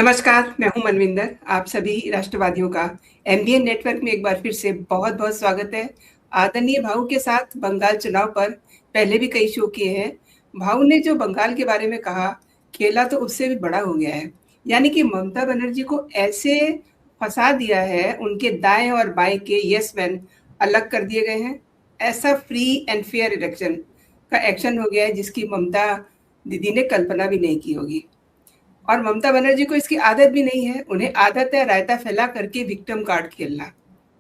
नमस्कार, मैं हूँ मनविंदर। आप सभी राष्ट्रवादियों का एमबीएन नेटवर्क में एक बार फिर से बहुत-बहुत स्वागत है। आदरणीय भाऊ के साथ बंगाल चुनाव पर पहले भी कई शो किए हैं। भाऊ ने जो बंगाल के बारे में कहा, खेला तो उससे भी बड़ा हो गया है। यानी कि ममता बनर्जी को ऐसे फँसा दिया है, उनके दाएँ और बाएँ के येस मैन अलग कर दिए गए हैं। ऐसा फ्री एंड फेयर इलेक्शन का एक्शन हो गया है, जिसकी ममता दीदी ने कल्पना भी नहीं की होगी। और ममता बनर्जी को इसकी आदत भी नहीं है। उन्हें आदत है रायता फैला करके विक्टिम कार्ड खेलना।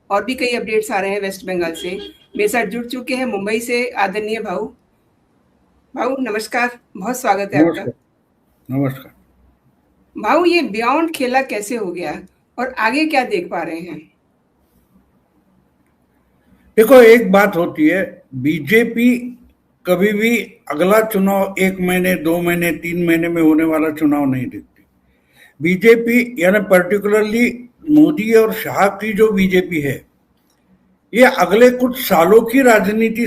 और भी कई अपडेट्स आ रहे हैं वेस्ट बंगाल से। मेरे साथ जुड़ चुके हैं मुंबई से आदरणीय भाऊ। भाऊ नमस्कार, बहुत स्वागत है आपका। नमस्कार। नमस्कार। भाऊ, ये बियॉन्ड खेला कैसे हो गया और आगे क्या देख पा रहे हैं? देखो, एक बात होती है, बीजेपी कभी भी अगला चुनाव 1 महीने 2 महीने 3 महीने में होने वाला चुनाव नहीं देखती। बीजेपी यानी पर्टिकुलरली मोदी और शाह की जो बीजेपी है, ये अगले कुछ सालों की राजनीति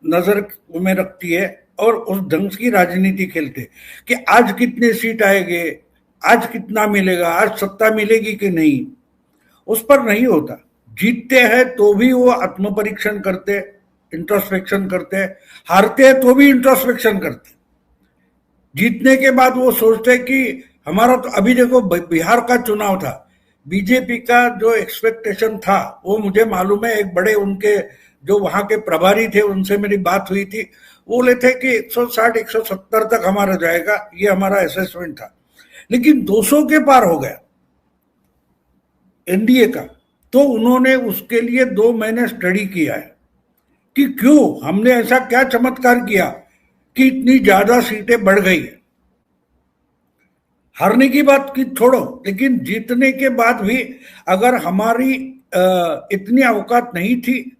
नजर में रखती है और उस ढंग की राजनीति खेलते कि आज कितने सीट आएंगे, आज कितना मिलेगा, आज सत्ता मिलेगी कि नहीं, उस पर नहीं होता। जीतते हैं तो भी वो आत्मपरीक्षण करते, इंट्रोस्पेक्शन करते, हारते हैं तो भी इंट्रोस्पेक्शन करते। जीतने के बाद वो सोचते कि हमारा तो अभी देखो बिहार का चुनाव था, बीजेपी का जो एक्सपेक्टेशन था वो मुझे मालूम है, एक बड़े उनके जो वहां के प्रभारी थे उनसे मेरी बात हुई थी, वो बोले थे कि 160 170 तक हमारा जाएगा, ये हमारा असेसमेंट था। लेकिन 200 के पार हो गया एनडीए का, तो उन्होंने उसके लिए 2 महीने स्टडी किया है कि क्यों हमने ऐसा क्या चमत्कार किया कि इतनी ज्यादा सीटें बढ़ गई है। हारने की बात की छोड़ो, लेकिन जीतने के बाद भी अगर हमारी इतनी औकात नहीं थी,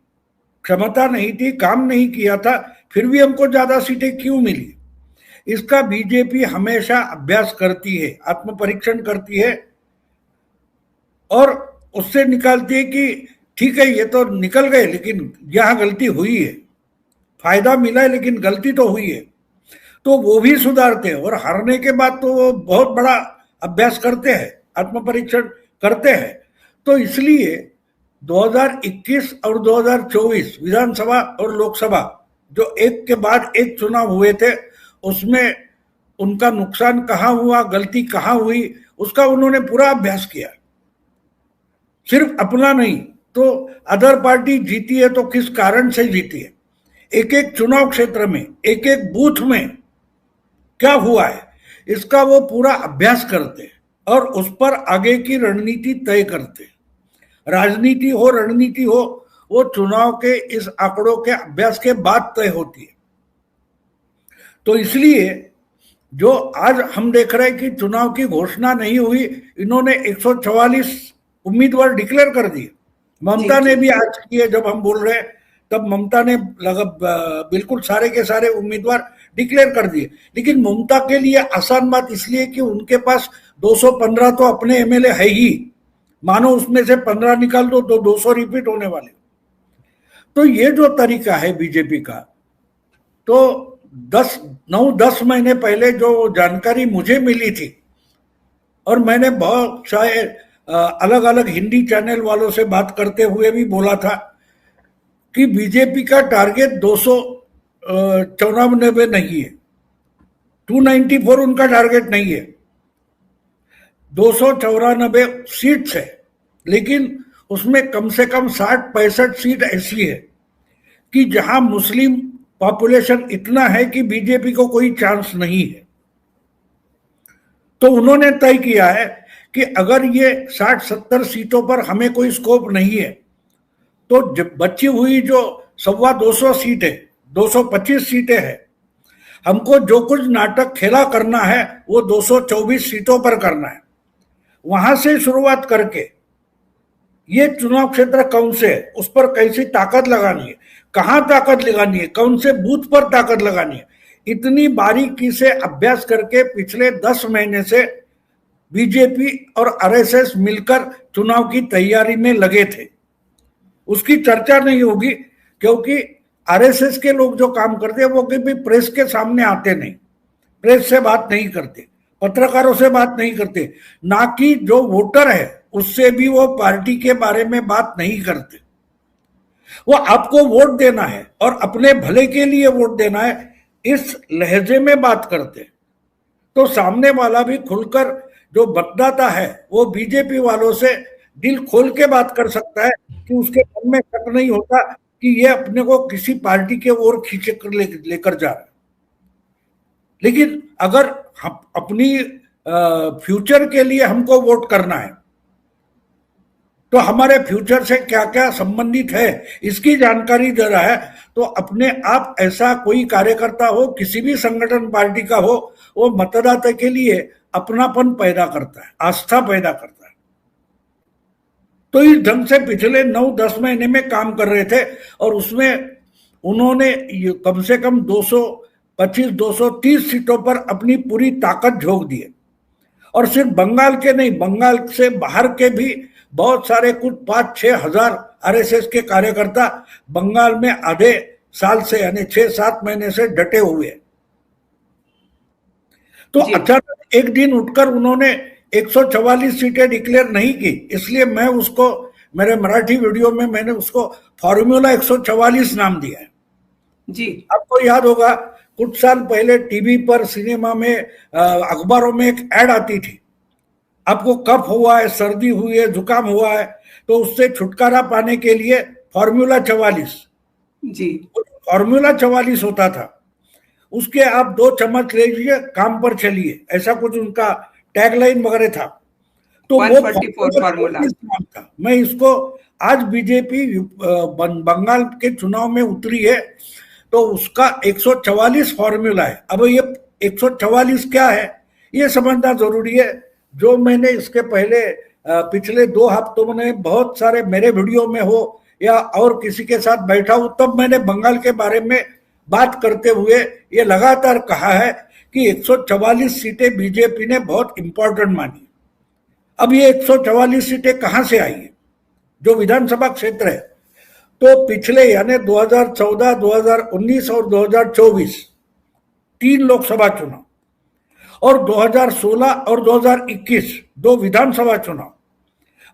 क्षमता नहीं थी, काम नहीं किया था, फिर भी हमको ज्यादा सीटें क्यों मिली, इसका बीजेपी हमेशा अभ्यास करती है, आत्मपरीक्षण करती है और उससे निकालती है कि ठीक है ये तो निकल गए, लेकिन यहां गलती हुई है, फायदा मिला है लेकिन गलती तो हुई है, तो वो भी सुधारते हैं। और हारने के बाद तो वो बहुत बड़ा अभ्यास करते हैं, आत्मपरीक्षण करते हैं। तो इसलिए 2021 और 2024 विधानसभा और लोकसभा जो एक के बाद एक चुनाव हुए थे, उसमें उनका नुकसान कहाँ हुआ, गलती कहाँ हुई, उसका उन्होंने पूरा अभ्यास किया। सिर्फ अपना नहीं, तो अदर पार्टी जीती है तो किस कारण से जीती है, एक एक चुनाव क्षेत्र में, एक एक बूथ में क्या हुआ है, इसका वो पूरा अभ्यास करते हैं और उस पर आगे की रणनीति तय करते हैं। राजनीति हो, रणनीति हो, वो चुनाव के इस आंकड़ों के अभ्यास के बाद तय होती है। तो इसलिए जो आज हम देख रहे हैं कि चुनाव की घोषणा नहीं हुई, इन्होंने 144 उम्मीदवार डिक्लेयर कर दिए। ममता ने भी आज किए, जब हम बोल रहे हैं तब ममता ने बिल्कुल सारे के सारे उम्मीदवार डिक्लेयर कर दिए। लेकिन ममता के लिए आसान बात इसलिए कि उनके पास 215 तो अपने एमएलए है ही, मानो उसमें से 15 निकाल दो तो 200 रिपीट होने वाले। तो ये जो तरीका है बीजेपी का, तो 9-10 महीने पहले जो जानकारी मुझे मिली थी, और मैंने बहुत सारे अलग अलग हिंदी चैनल वालों से बात करते हुए भी बोला था कि बीजेपी का टारगेट 294 नहीं है, 294 उनका टारगेट नहीं है, 294 सीट्स है। लेकिन उसमें कम से कम 60-65 सीट ऐसी है कि जहां मुस्लिम पॉपुलेशन इतना है कि बीजेपी को कोई चांस नहीं है। तो उन्होंने तय किया है कि अगर ये 60-70 सीटों पर हमें कोई स्कोप नहीं है, तो बची हुई जो 225 सीटें, 225 सीटें हैं, हमको जो कुछ नाटक खेला करना है वो 224 सीटों पर करना है। वहां से शुरुआत करके ये चुनाव क्षेत्र कौन से है, उस पर कैसी ताकत लगानी है, कहां ताकत लगानी है, कौन से बूथ पर ताकत लगानी है, इतनी बारीकी से अभ्यास करके पिछले 10 महीने से बीजेपी और आरएसएस मिलकर चुनाव की तैयारी में लगे थे। उसकी चर्चा नहीं होगी क्योंकि आरएसएस के लोग जो काम करते हैं वो कभी प्रेस के सामने आते नहीं, प्रेस से बात नहीं करते, पत्रकारों से बात नहीं करते, ना कि जो वोटर है उससे भी वो पार्टी के बारे में बात नहीं करते। वो आपको वोट देना है और अपने भले के लिए वोट देना है, इस लहजे में बात करते। तो सामने वाला भी खुलकर, जो मतदाता है वो बीजेपी वालों से दिल खोल के बात कर सकता है कि उसके मन में शक नहीं होता कि ये अपने को किसी पार्टी के ओर खींचे कर लेकर जा रहा है। लेकिन अगर हम अपनी फ्यूचर के लिए हमको वोट करना है तो हमारे फ्यूचर से क्या क्या संबंधित है इसकी जानकारी दे रहा है, तो अपने आप ऐसा कोई कार्यकर्ता हो, किसी भी संगठन पार्टी का हो, वो मतदाता के लिए अपनापन पैदा करता है, आस्था पैदा करता है। तो इस ढंग से पिछले 9-10 महीने में काम कर रहे थे और उसमें उन्होंने कम से कम 225-230 सीटों पर अपनी पूरी ताकत झोंक दी है। और सिर्फ बंगाल के नहीं, बंगाल से बाहर के भी बहुत सारे कुछ 5-6 हजार आरएसएस के कार्यकर्ता बंगाल में आधे साल से यानी 6-7 महीने से डटे हुए हैं। तो अचानक एक दिन उठकर उन्होंने 144 सीटें डिक्लेयर नहीं की, इसलिए मैं उसको मेरे मराठी वीडियो में मैंने उसको फॉर्मूला 144 नाम दिया है। जी, आपको याद होगा कुछ साल पहले टीवी पर, सिनेमा में, अखबारों में एक ऐड आती थी, आपको कफ हुआ है, सर्दी हुई है, जुकाम हुआ है, तो उससे छुटकारा पाने के लिए फॉर्मूला 44। जी, फॉर्मूला 44 होता था, उसके आप 2 चम्मच ले लीजिए, काम पर चलिए, ऐसा कुछ उनका टैगलाइन वगैरह था। तो 144 फॉर्मूला था। मैं इसको आज बीजेपी बंगाल के चुनाव में उतरी है तो उसका 144 फॉर्मूला है। अब ये 144 क्या है ये समझना जरूरी है। जो मैंने इसके पहले पिछले 2 हफ्तों में बहुत सारे मेरे वीडियो में हो या और किसी के साथ बैठा हूं, तब मैंने बंगाल के बारे में बात करते हुए ये लगातार कहा है कि 144 सीटें बीजेपी ने बहुत इंपॉर्टेंट मानी। अब ये 144 सीटें कहां से आई है? जो विधानसभा क्षेत्र है, तो पिछले यानी 2014, 2019 और 2024 3 लोकसभा चुनाव और 2016 और 2021 2 विधानसभा चुनाव।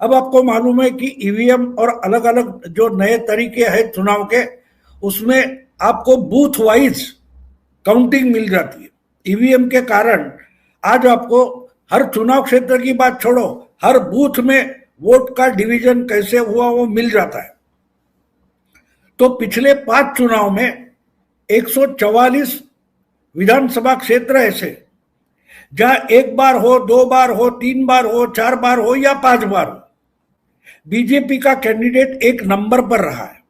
अब आपको मालूम है कि ईवीएम और अलग अलग जो नए तरीके हैं चुनाव के, उसमें आपको बूथ वाइज काउंटिंग मिल जाती है। ईवीएम के कारण आज आपको हर चुनाव क्षेत्र की बात छोड़ो, हर बूथ में वोट का डिवीजन कैसे हुआ वो मिल जाता है। तो पिछले 5 चुनाव में 144 विधानसभा क्षेत्र ऐसे जहां 1 बार हो, 2 बार हो, 3 बार हो, 4 बार हो या 5 बार हो, बीजेपी का कैंडिडेट 1 नंबर पर रहा है।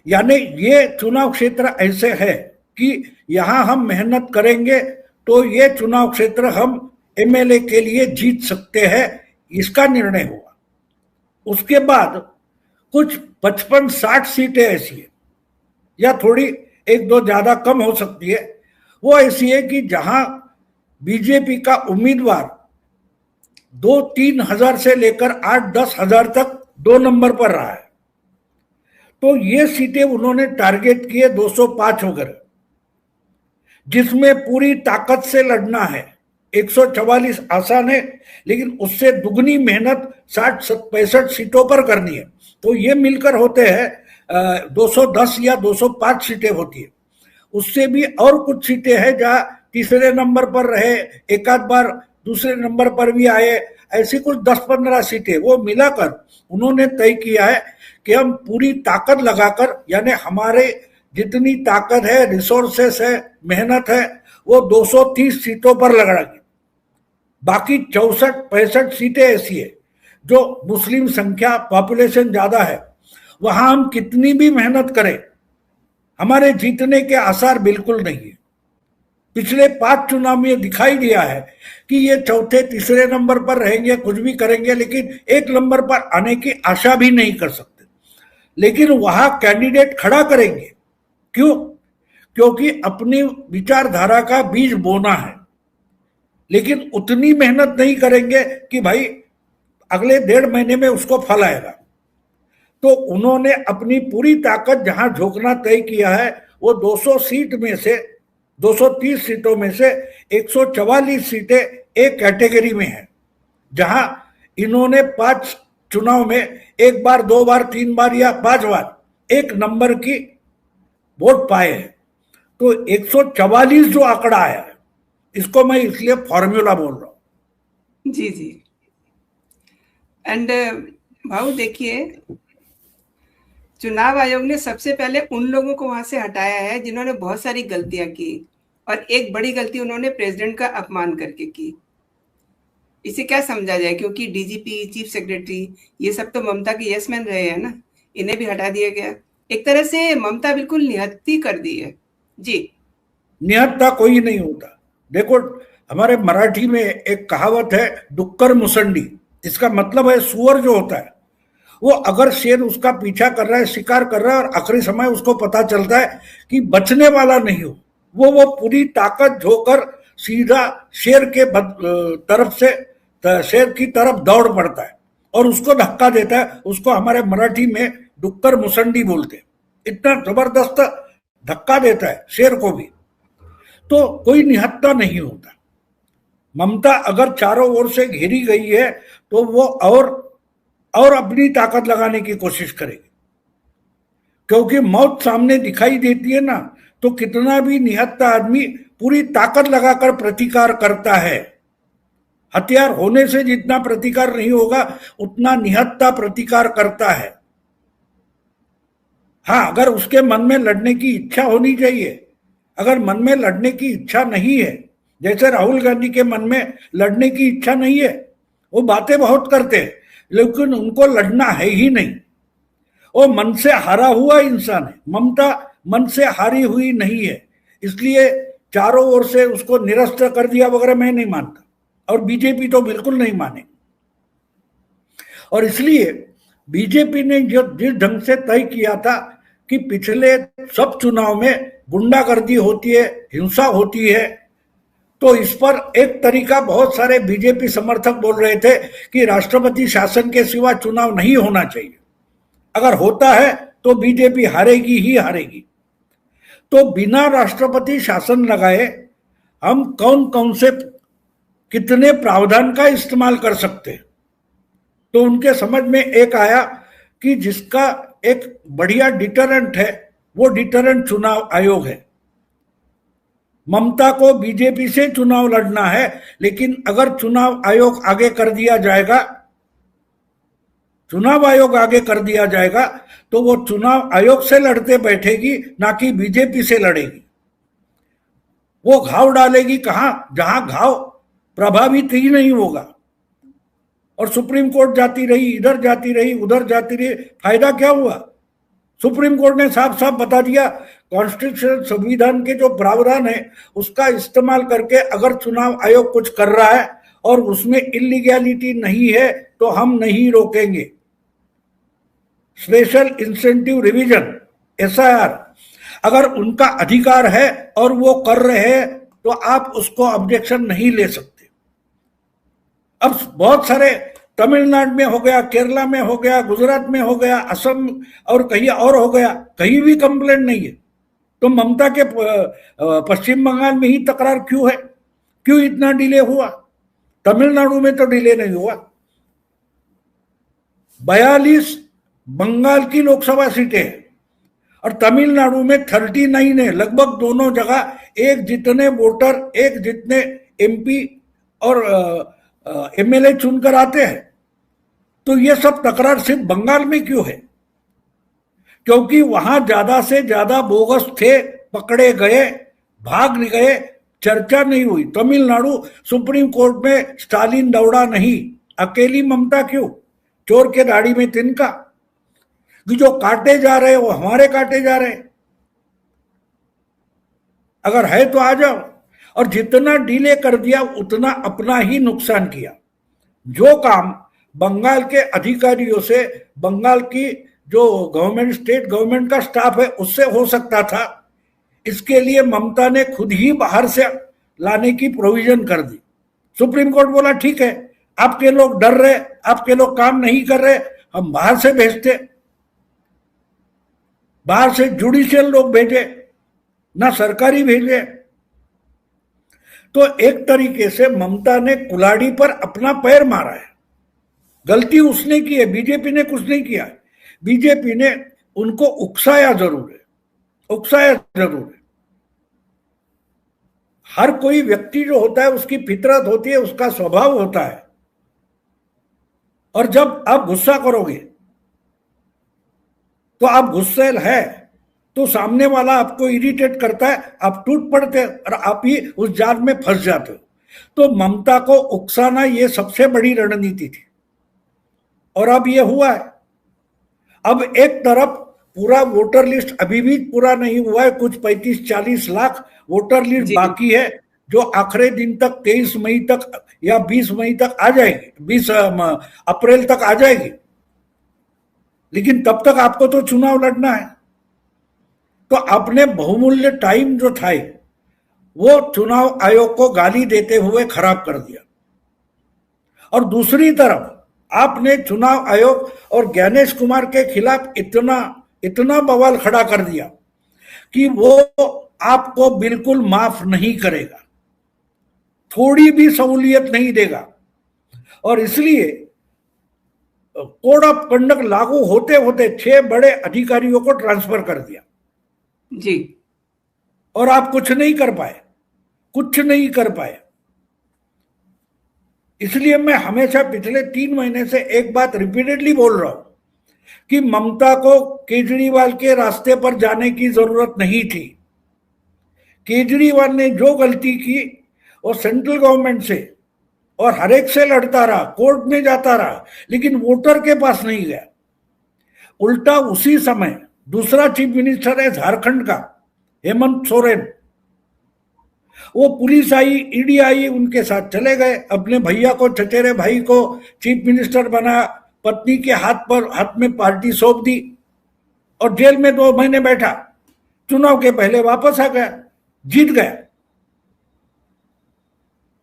यानी ये चुनाव क्षेत्र ऐसे है कि यहां हम मेहनत करेंगे तो ये चुनाव क्षेत्र हम एमएलए के लिए जीत सकते हैं, इसका निर्णय हुआ। उसके बाद कुछ 55-60 सीटें ऐसी है या थोड़ी 1-2 ज्यादा कम हो सकती है, वो ऐसी है कि जहां बीजेपी का उम्मीदवार 2-3 हजार से लेकर 8-10 हजार तक 2 नंबर पर रहा है। तो ये सीटें उन्होंने टारगेट किए 205 होकर, जिसमें पूरी ताकत से लड़ना है। 144 आसान है, लेकिन उससे दुगनी मेहनत 60-65 सीटों पर करनी है। तो ये मिलकर होते हैं 210 या 205 सीटें होती है। उससे भी और कुछ सीटें हैं जहां तीसरे नंबर पर रहे, एक आध बार दूसरे नंबर पर भी आए, ऐसी कुछ 10-15 सीटें वो मिलाकर उन्होंने तय किया है कि हम पूरी ताकत लगाकर, यानी हमारे जितनी ताकत है, रिसोर्सेस है, मेहनत है, वो 230 सीटों पर लगाएंगे। बाकी 64-65 सीटें ऐसी है जो मुस्लिम संख्या, पॉपुलेशन ज्यादा है, वहां हम कितनी भी मेहनत करें हमारे जीतने के आसार बिल्कुल नहीं है। पिछले 5 चुनाव में दिखाई दिया है कि ये चौथे तीसरे नंबर पर रहेंगे, कुछ भी करेंगे, लेकिन 1 नंबर पर आने की आशा भी नहीं कर सकते। लेकिन वहां कैंडिडेट खड़ा करेंगे, क्यों? क्योंकि अपनी विचारधारा का बीज बोना है, लेकिन उतनी मेहनत नहीं करेंगे कि भाई अगले 1.5 महीने में उसको फल आएगा। तो उन्होंने अपनी पूरी ताकत जहां झोंकना तय किया है, वो 200 सीट में से 230 सीटों में से 144 सीटें एक कैटेगरी में है, जहां इन्होंने 5 चुनाव में एक बार, 2 बार, 3 बार या 5 बार एक नंबर की वोट पाए हैं। तो 144 जो आंकड़ा आया है, इसको मैं इसलिए फॉर्मूला बोल रहा हूं। जी जी। एंड भाऊ देखिए, चुनाव आयोग ने सबसे पहले उन लोगों को वहां से हटाया है जिन्होंने बहुत सारी गलतियां की, और एक बड़ी गलती उन्होंने प्रेसिडेंट का अपमान करके की। इसे क्या समझा जाए, क्योंकि डीजीपी, चीफ सेक्रेटरी, ये सब तो ममता के यस मैन रहे हैं ना, इन्हें भी हटा दिया गया। एक तरह से ममता बिल्कुल निहत्ती कर दी है। जी। निहत्ता कोई नहीं होता। देखो, हमारे मराठी में एक कहावत है, डुक्कर मुसंडी। इसका मतलब है सुअर जो होता है, वो अगर शेर उसका पीछा कर रहा है, शिकार कर रहा है, और आखिरी समय उसको पता चलता है कि बचने वाला नहीं हो, वो पूरी ताकत झोंकर सीधा शेर के तरफ से शेर की तरफ दौड़ पड़ता है और उसको धक्का देता है। उसको हमारे मराठी में डुक्कर मुसंडी बोलते हैं। इतना जबरदस्त धक्का देता है शेर को भी। तो कोई निहत्ता नहीं होता। ममता अगर चारों ओर से घेरी गई है तो वो और अपनी ताकत लगाने की कोशिश करेगी, क्योंकि मौत सामने दिखाई देती है ना, तो कितना भी निहत्ता आदमी पूरी ताकत लगाकर प्रतिकार करता है। हथियार होने से जितना प्रतिकार नहीं होगा, उतना निहत्ता प्रतिकार करता है। हाँ, अगर उसके मन में लड़ने की इच्छा होनी चाहिए। अगर मन में लड़ने की इच्छा नहीं है, जैसे राहुल गांधी के मन में लड़ने की इच्छा नहीं है, वो बातें बहुत करते हैं लेकिन उनको लड़ना है ही नहीं। वो मन से हारा हुआ इंसान है। ममता मन से हारी हुई नहीं है, इसलिए चारों ओर से उसको निरस्त कर दिया वगैरह मैं नहीं मानता, और बीजेपी तो बिल्कुल नहीं माने। और इसलिए बीजेपी ने जो जिस ढंग से तय किया था कि पिछले सब चुनाव में गुंडागर्दी होती है, हिंसा होती है, तो इस पर एक तरीका बहुत सारे बीजेपी समर्थक बोल रहे थे कि राष्ट्रपति शासन के सिवा चुनाव नहीं होना चाहिए। अगर होता है तो बीजेपी हारेगी ही हारेगी। तो बिना राष्ट्रपति शासन लगाए हम कौन कौन से कितने प्रावधान का इस्तेमाल कर सकते हैं। तो उनके समझ में एक आया कि जिसका एक बढ़िया डिटरेंट है, वो डिटरेंट चुनाव आयोग है। ममता को बीजेपी से चुनाव लड़ना है, लेकिन अगर चुनाव आयोग आगे कर दिया जाएगा, तो वो चुनाव आयोग से लड़ते बैठेगी, ना कि बीजेपी से लड़ेगी। वो घाव डालेगी कहां, जहां घाव प्रभावित ही नहीं होगा। और सुप्रीम कोर्ट जाती रही, इधर जाती रही, उधर जाती रही, फायदा क्या हुआ? सुप्रीम कोर्ट ने साफ साफ बता दिया, कॉन्स्टिट्यूशन संविधान के जो प्रावधान है उसका इस्तेमाल करके अगर चुनाव आयोग कुछ कर रहा है और उसमें इलीगैलिटी नहीं है तो हम नहीं रोकेंगे। स्पेशल इंसेंटिव रिवीजन, SIR, अगर उनका अधिकार है और वो कर रहे हैं तो आप उसको ऑब्जेक्शन नहीं ले सकते। अब बहुत सारे तमिलनाडु में हो गया, केरला में हो गया, गुजरात में हो गया, असम और कहीं और हो गया, कहीं भी कंप्लेंट नहीं है। तो ममता के पश्चिम बंगाल में ही तकरार क्यों है? क्यों इतना डिले हुआ? तमिलनाडु में तो डिले नहीं हुआ। 42 बंगाल की लोकसभा सीटें हैं और तमिलनाडु में 39 है। लगभग दोनों जगह एक जितने वोटर, एक जितने MP और MLA चुनकर आते हैं। तो ये सब तकरार सिर्फ बंगाल में क्यों है? क्योंकि वहां ज्यादा से ज्यादा बोगस थे, पकड़े गए, भाग गए, चर्चा नहीं हुई। तमिलनाडु सुप्रीम कोर्ट में स्टालिन दौड़ा नहीं, अकेली ममता क्यों? चोर के दाढ़ी में तिनका, कि जो काटे जा रहे वो हमारे काटे जा रहे। अगर है तो आ जाओ। और जितना डिले कर दिया उतना अपना ही नुकसान किया। जो काम बंगाल के अधिकारियों से, बंगाल की जो गवर्नमेंट, स्टेट गवर्नमेंट का स्टाफ है, उससे हो सकता था, इसके लिए ममता ने खुद ही बाहर से लाने की प्रोविजन कर दी। सुप्रीम कोर्ट बोला ठीक है, आपके लोग डर रहे, आपके लोग काम नहीं कर रहे, हम बाहर से भेजते। बाहर से जुडिशियल लोग भेजे, ना सरकारी भेजे। तो एक तरीके से ममता ने कुल्हाड़ी पर अपना पैर मारा है। गलती उसने की है, बीजेपी ने कुछ नहीं किया। बीजेपी ने उनको उकसाया जरूर है, उकसाया जरूर है। हर कोई व्यक्ति जो होता है उसकी फितरत होती है, उसका स्वभाव होता है, और जब आप गुस्सा करोगे तो आप गुस्सेल है तो सामने वाला आपको इरिटेट करता है, आप टूट पड़ते और आप ही उस जाल में फंस जाते हो। तो ममता को उकसाना ये सबसे बड़ी रणनीति थी, और अब ये हुआ है। अब एक तरफ पूरा वोटर लिस्ट अभी भी पूरा नहीं हुआ है, कुछ 35-40 लाख वोटर लिस्ट बाकी है, जो आखिरी दिन तक 23 मई तक या 20 मई तक आ जाएगी, 20 अप्रैल तक आ जाएगी। लेकिन तब तक आपको तो चुनाव लड़ना है। तो अपने बहुमूल्य टाइम जो था वो चुनाव आयोग को गाली देते हुए खराब कर दिया। और दूसरी तरफ आपने चुनाव आयोग और ज्ञानेश कुमार के खिलाफ इतना इतना बवाल खड़ा कर दिया कि वो आपको बिल्कुल माफ नहीं करेगा, थोड़ी भी सहूलियत नहीं देगा। और इसलिए कोड ऑफ कंडक्ट लागू होते होते 6 बड़े अधिकारियों को ट्रांसफर कर दिया जी, और आप कुछ नहीं कर पाए, कुछ नहीं कर पाए। इसलिए मैं हमेशा पिछले 3 महीने से एक बात रिपीटेडली बोल रहा हूं कि ममता को केजरीवाल के रास्ते पर जाने की जरूरत नहीं थी। केजरीवाल ने जो गलती की वो सेंट्रल गवर्नमेंट से और हर एक से लड़ता रहा, कोर्ट में जाता रहा, लेकिन वोटर के पास नहीं गया। उल्टा उसी समय दूसरा चीफ मिनिस्टर है झारखंड का, हेमंत सोरेन, वो पुलिस आई, ईडी आई, उनके साथ चले गए, अपने भैया को, चचेरे भाई को चीफ मिनिस्टर बना, पत्नी के हाथ में पार्टी सौंप दी और जेल में 2 महीने बैठा। चुनाव के पहले वापस आ गया, जीत गया।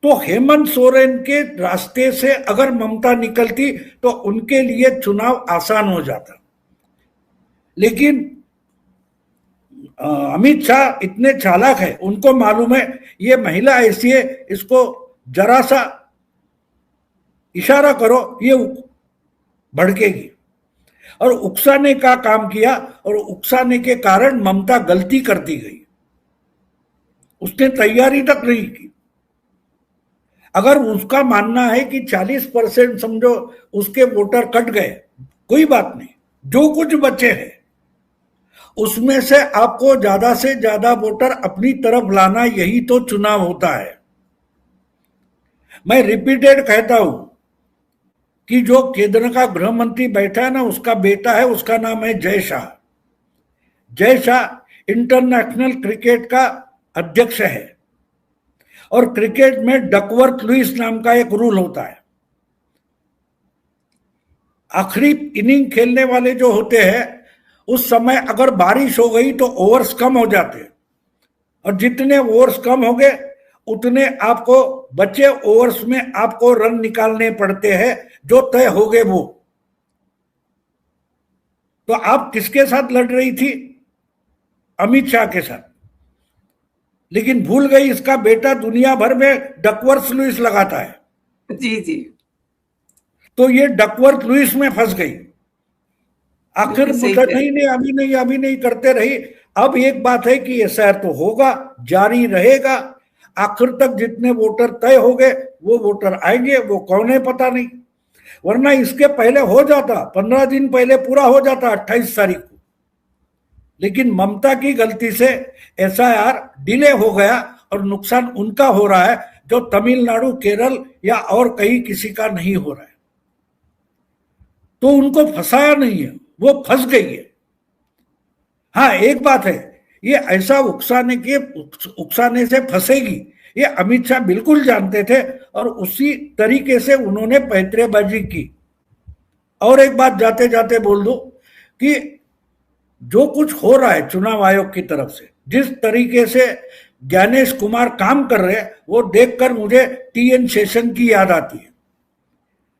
तो हेमंत सोरेन के रास्ते से अगर ममता निकलती तो उनके लिए चुनाव आसान हो जाता। लेकिन अमित शाह इतने चालाक है, उनको मालूम है ये महिला ऐसी है, इसको जरा सा इशारा करो ये भड़केगी, और उकसाने का काम किया, और उकसाने के कारण ममता गलती करती गई। उसने तैयारी तक नहीं की। अगर उसका मानना है कि 40% समझो उसके वोटर कट गए, कोई बात नहीं, जो कुछ बचे हैं उसमें से आपको ज्यादा से ज्यादा वोटर अपनी तरफ लाना, यही तो चुनाव होता है। मैं रिपीटेड कहता हूं कि जो केंद्र का गृह मंत्री बैठा है ना, उसका बेटा है, उसका नाम है जय शाह। जय शाह इंटरनेशनल क्रिकेट का अध्यक्ष है, और क्रिकेट में डकवर्थ लुइस नाम का एक रूल होता है। आखिरी इनिंग खेलने वाले जो होते हैं, उस समय अगर बारिश हो गई तो ओवर्स कम हो जाते हैं, और जितने ओवर्स कम हो गए उतने आपको बचे ओवर्स में आपको रन निकालने पड़ते हैं जो तय हो गए वो। तो आप किसके साथ लड़ रही थी? अमित शाह के साथ। लेकिन भूल गई इसका बेटा दुनिया भर में डकवर्थ लुइस लगाता है। जी जी। तो ये डकवर्थ लुइस में फंस गई। आखिर अभी नहीं करते रही। अब एक बात है कि एसआईआर तो होगा, जारी रहेगा, आखिर तक जितने वोटर तय हो गए वो वोटर आएंगे, वो कौन है पता नहीं, वरना इसके पहले हो जाता, 15 दिन पहले पूरा हो जाता 28 तारीख को। लेकिन ममता की गलती से एसआईआर डिले हो गया, और नुकसान उनका हो रहा है जो तमिलनाडु, केरल या और कहीं किसी का नहीं हो रहा है। तो उनको फंसाया नहीं है, वो फंस गई है। हाँ, एक बात है, ये ऐसा उकसाने से फंसेगी, ये अमित शाह बिल्कुल जानते थे, और उसी तरीके से उन्होंने पैंतरेबाजी की। और एक बात जाते जाते बोल दो कि जो कुछ हो रहा है चुनाव आयोग की तरफ से, जिस तरीके से ज्ञानेश कुमार काम कर रहे हैं, वो देखकर मुझे टीएन शेषन की याद आती है।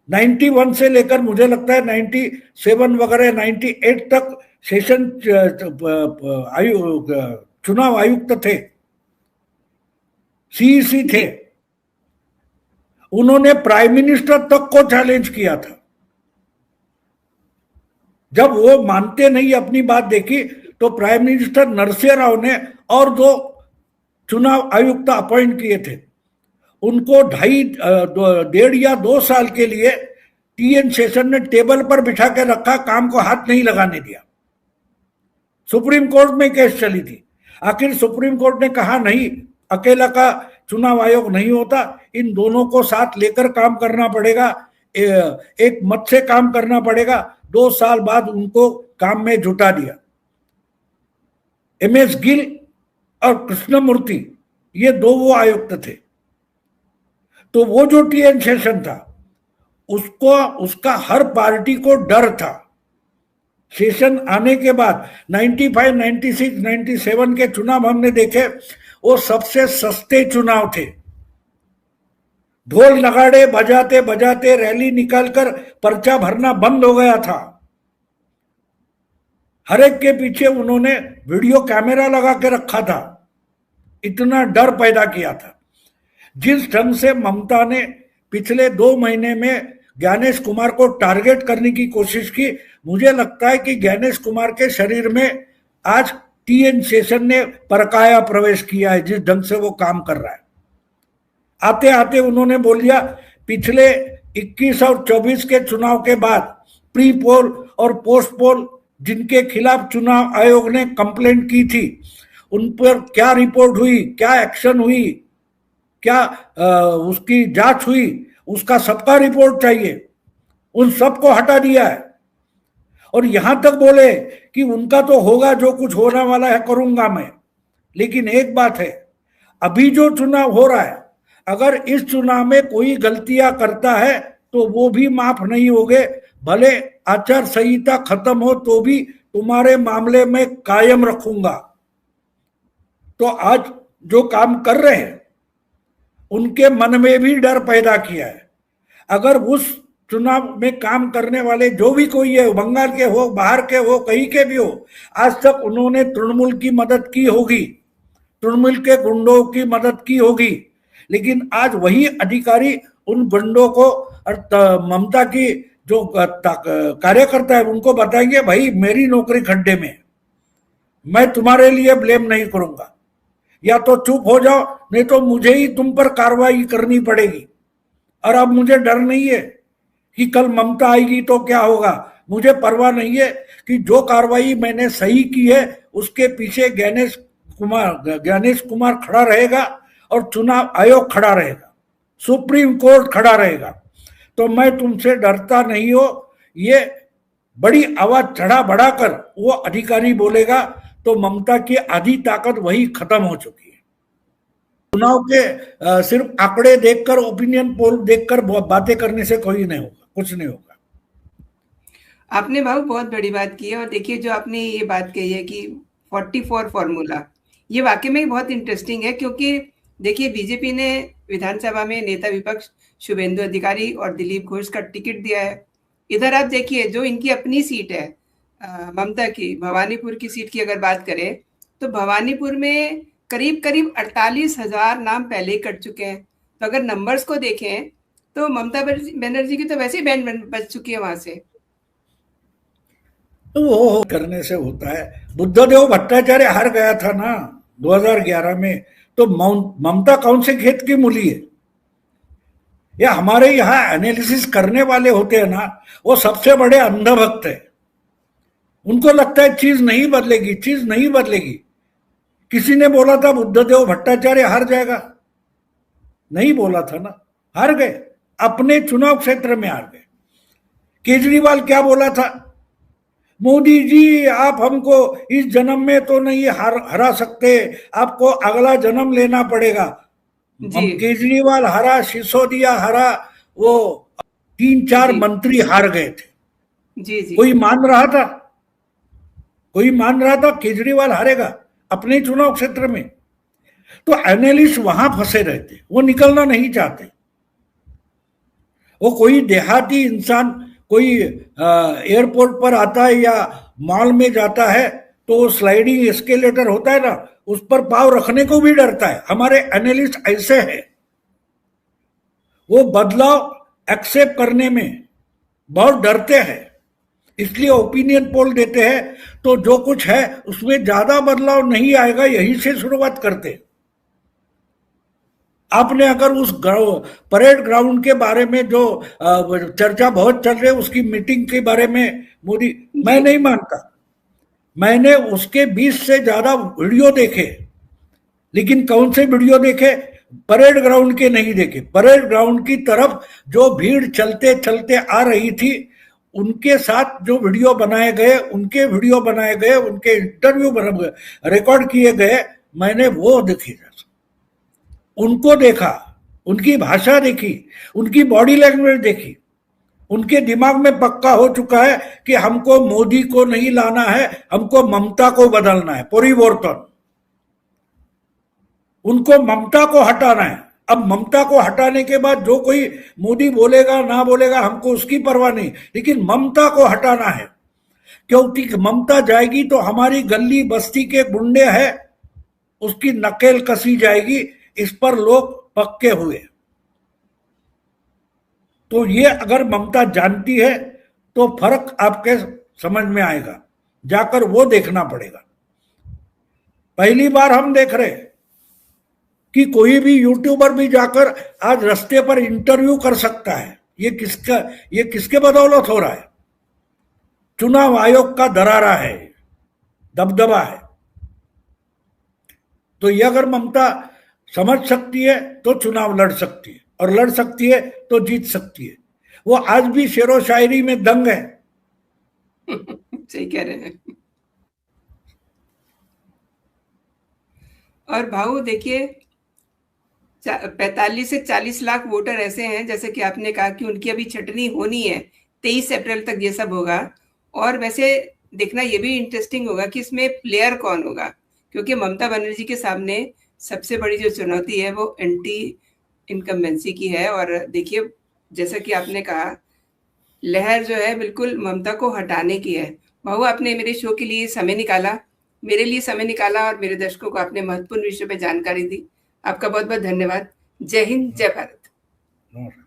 91 से लेकर मुझे लगता है 97 वगैरह 98 तक शेषन चुनाव आयुक्त थे, सीईसी थे। उन्होंने प्राइम मिनिस्टर तक को चैलेंज किया था। जब वो मानते नहीं अपनी बात देखी तो प्राइम मिनिस्टर नरसिंह राव ने और 2 चुनाव आयुक्त अपॉइंट किए थे। उनको 1.5 या 2 साल के लिए टीएन शेषन ने टेबल पर बिठा के रखा, काम को हाथ नहीं लगाने दिया। सुप्रीम कोर्ट में केस चली थी, आखिर सुप्रीम कोर्ट ने कहा नहीं, अकेला का चुनाव आयोग नहीं होता, इन दोनों को साथ लेकर काम करना पड़ेगा, एक मत से काम करना पड़ेगा। 2 साल बाद उनको काम में जुटा दिया। एमएस गिल और कृष्णमूर्ति, ये 2 वो आयुक्त थे। तो वो जो टीएन शेषन था, उसका हर पार्टी को डर था। शेषन आने के बाद 95, 96, 97 के चुनाव हमने देखे, वो सबसे सस्ते चुनाव थे। ढोल नगाड़े बजाते बजाते रैली निकालकर पर्चा भरना बंद हो गया था। हर एक के पीछे उन्होंने वीडियो कैमरा लगा के रखा था, इतना डर पैदा किया था। जिस ढंग से ममता ने पिछले 2 महीने में ज्ञानेश कुमार को टारगेट करने की कोशिश की, मुझे लगता है कि ज्ञानेश कुमार के शरीर में आज टीएन शेषन ने परकाया प्रवेश किया है, जिस ढंग से वो काम कर रहा है। आते आते उन्होंने बोल दिया, पिछले 21 और 24 के चुनाव के बाद प्री पोल और पोस्ट पोल जिनके खिलाफ चुनाव आयोग ने कंप्लेंट की थी, उन पर क्या रिपोर्ट हुई, क्या एक्शन हुई, क्या उसकी जांच हुई, उसका सबका रिपोर्ट चाहिए। उन सबको हटा दिया है और यहां तक बोले कि उनका तो होगा, जो कुछ होने वाला है करूंगा मैं। लेकिन एक बात है, अभी जो चुनाव हो रहा है, अगर इस चुनाव में कोई गलतियां करता है तो वो भी माफ नहीं होंगे, भले आचार संहिता खत्म हो तो भी तुम्हारे मामले में कायम रखूंगा। तो आज जो काम कर रहे हैं, उनके मन में भी डर पैदा किया है। अगर उस चुनाव में काम करने वाले जो भी कोई है, बंगाल के हो, बाहर के हो, कहीं के भी हो, आज तक उन्होंने तृणमूल की मदद की होगी, तृणमूल के गुंडों की मदद की होगी, लेकिन आज वही अधिकारी उन गुंडों को और ममता की जो कार्यकर्ता है उनको बताएंगे, भाई मेरी नौकरी खड्डे में, मैं तुम्हारे लिए ब्लेम नहीं करूंगा, या तो चुप हो जाओ, नहीं तो मुझे ही तुम पर कार्रवाई करनी पड़ेगी। और अब मुझे डर नहीं है कि कल ममता आएगी तो क्या होगा, मुझे परवाह नहीं है कि जो कार्रवाई मैंने सही की है उसके पीछे ज्ञानेश कुमार खड़ा रहेगा और चुनाव आयोग खड़ा रहेगा, सुप्रीम कोर्ट खड़ा रहेगा। तो मैं तुमसे डरता नहीं हो, ये बड़ी आवाज चढ़ा बढ़ाकर वो अधिकारी बोलेगा तो ममता की आधी ताकत वही खत्म हो चुकी है। चुनाव के सिर्फ आंकड़े देखकर, ओपिनियन पोल देखकर बातें करने से कोई नहीं होगा, कुछ नहीं होगा। आपने भाव बहुत बड़ी बात की है। और देखिए, जो आपने ये बात कही है कि 44 फॉर्मूला, ये वाकई में बहुत इंटरेस्टिंग है, क्योंकि देखिए बीजेपी ने विधानसभा में नेता विपक्ष शुभेंदु अधिकारी और दिलीप घोष का टिकट दिया है। इधर आप देखिए, जो इनकी अपनी सीट है ममता की, भवानीपुर की सीट की अगर बात करें तो भवानीपुर में करीब करीब 48,000 नाम पहले ही कट चुके हैं। तो अगर नंबर्स को देखें तो ममता बनर्जी की तो वैसे ही बैन बच चुकी है वहां से। तो वो करने से होता है। बुद्धदेव भट्टाचार्य हार गया था ना 2011 में, तो ममता कौन से खेत की मूली है? या हमारे यहाँ एनालिसिस करने वाले होते हैं ना, वो सबसे बड़े अंधभक्त है। उनको लगता है चीज नहीं बदलेगी, चीज नहीं बदलेगी। किसी ने बोला था बुद्धदेव भट्टाचार्य हार जाएगा? नहीं बोला था ना, हार गए, अपने चुनाव क्षेत्र में हार गए। केजरीवाल क्या बोला था? मोदी जी आप हमको इस जन्म में तो नहीं हरा सकते, आपको अगला जन्म लेना पड़ेगा। केजरीवाल हरा, सिसोदिया हरा, वो 3-4 मंत्री हार गए थे। जी। कोई मान रहा था? कोई मान रहा था केजरीवाल हारेगा अपने चुनाव क्षेत्र में? तो एनालिस्ट वहां फंसे रहते, वो निकलना नहीं चाहते। वो कोई देहाती इंसान कोई एयरपोर्ट पर आता है या मॉल में जाता है तो स्लाइडिंग एस्केलेटर होता है ना, उस पर पांव रखने को भी डरता है। हमारे एनालिस्ट ऐसे हैं, वो बदलाव एक्सेप्ट करने में बहुत डरते हैं, इसलिए ओपिनियन पोल देते हैं तो जो कुछ है उसमें ज्यादा बदलाव नहीं आएगा, यहीं से शुरुआत करते हैं। आपने अगर उस परेड ग्राउंड के बारे में जो चर्चा बहुत चल रही है उसकी मीटिंग के बारे में मोदी, मैं नहीं मानता। मैंने उसके 20 से ज्यादा वीडियो देखे, लेकिन कौन से वीडियो देखे? परेड ग्राउंड के नहीं देखे। परेड ग्राउंड की तरफ जो भीड़ चलते चलते आ रही थी उनके साथ जो वीडियो बनाए गए, उनके इंटरव्यू रिकॉर्ड किए गए, मैंने वो देखे, उनको देखा, उनकी भाषा देखी, उनकी बॉडी लैंग्वेज देखी। उनके दिमाग में पक्का हो चुका है कि हमको मोदी को नहीं लाना है, हमको ममता को बदलना है, परिवर्तन। उनको ममता को हटाना है। अब ममता को हटाने के बाद जो कोई मोदी बोलेगा ना बोलेगा हमको उसकी परवाह नहीं, लेकिन ममता को हटाना है, क्योंकि ममता जाएगी तो हमारी गली बस्ती के गुंडे हैं उसकी नकेल कसी जाएगी, इस पर लोग पक्के हुए। तो ये अगर ममता जानती है तो फर्क आपके समझ में आएगा, जाकर वो देखना पड़ेगा। पहली बार हम देख रहे कि कोई भी यूट्यूबर भी जाकर आज रास्ते पर इंटरव्यू कर सकता है। ये किसके बदौलत हो रहा है? चुनाव आयोग का दरारा है, दबदबा है। तो ये अगर ममता समझ सकती है तो चुनाव लड़ सकती है, और लड़ सकती है तो जीत सकती है। वो आज भी शेरो शायरी में दंग है। सही कह रहे हैं। और भाऊ देखिए, 45 से 40 लाख वोटर ऐसे हैं, जैसे कि आपने कहा कि उनकी अभी छटनी होनी है, 23 अप्रैल तक ये सब होगा। और वैसे देखना ये भी इंटरेस्टिंग होगा कि इसमें प्लेयर कौन होगा, क्योंकि ममता बनर्जी के सामने सबसे बड़ी जो चुनौती है वो एंटी इनकम्बेंसी की है। और देखिए, जैसा कि आपने कहा, लहर जो है बिल्कुल ममता को हटाने की है। भाऊ, आपने मेरे शो के लिए समय निकाला, मेरे लिए समय निकाला, और मेरे दर्शकों को आपने महत्वपूर्ण विषय पर जानकारी दी। आपका बहुत बहुत धन्यवाद। जय हिंद, जय भारत।